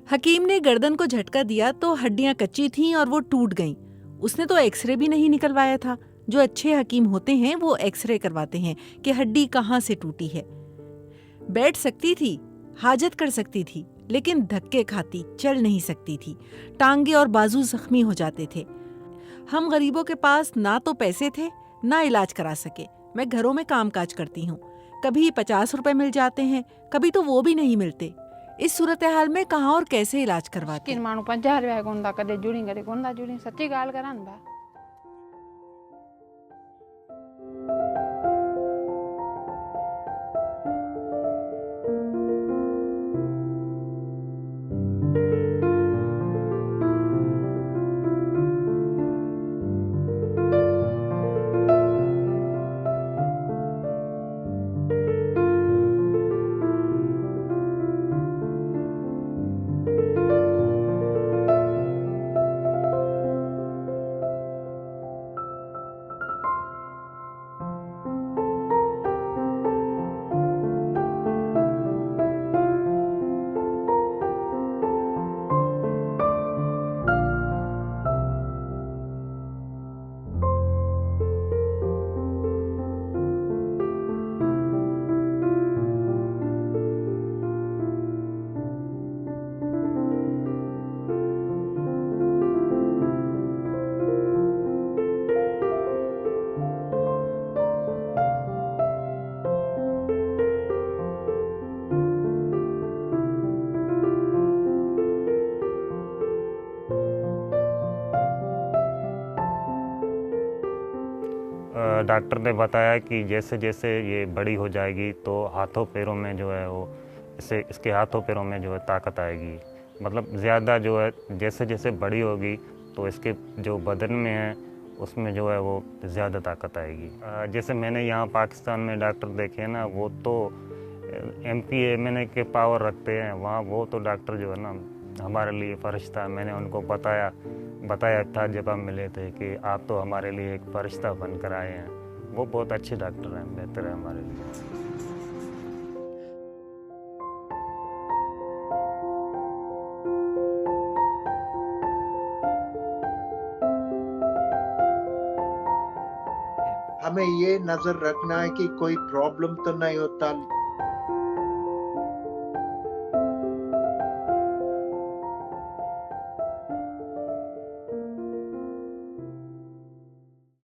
हकीम ने गर्दन को झटका दिया तो हड्डियां कच्ची थीं और वो टूट गईं। उसने तो एक्सरे भी नहीं निकलवाया था। जो अच्छे हकीम होते हैं वो एक्सरे करवाते हैं कि हड्डी कहाँ से टूटी है। बैठ सकती थी, हाजत कर सकती थी, लेकिन धक्के खाती, चल नहीं सकती थी। टांगे और बाजू जख्मी हो जाते थे। हम गरीबों के पास ना तो पैसे थे, ना इलाज करा सके। मैं घरों में कामकाज करती हूँ। कभी 50 रुपए मिल जाते हैं, कभी तो वो भी नहीं मिलते। इस सूरत हाल में कहाँ और कैसे इलाज करवाते? मानू 50 रुपया कोंदा कदे जुड़ी कदे कोंदा जुड़ी, सच्ची गाल करा न बा। डॉक्टर ने बताया कि जैसे जैसे ये बड़ी हो जाएगी तो हाथों पैरों में जो है वो इसके हाथों पैरों में जो है ताकत आएगी। मतलब ज़्यादा जो है जैसे जैसे बड़ी होगी तो इसके जो बदन में है उसमें जो है वो ज़्यादा ताकत आएगी। जैसे मैंने यहाँ पाकिस्तान में डॉक्टर देखे हैं ना, वो तो MPA के पावर रखते हैं। वहाँ वो तो डॉक्टर जो है ना हमारे लिए फरिश्ता। मैंने उनको बताया था जब हम मिले थे कि आप तो हमारे लिए एक फरिश्ता बनकर आए हैं। वो बहुत अच्छे डॉक्टर हैं, बेहतर है हमारे लिए। हमें ये नजर रखना है कि कोई प्रॉब्लम तो नहीं होता।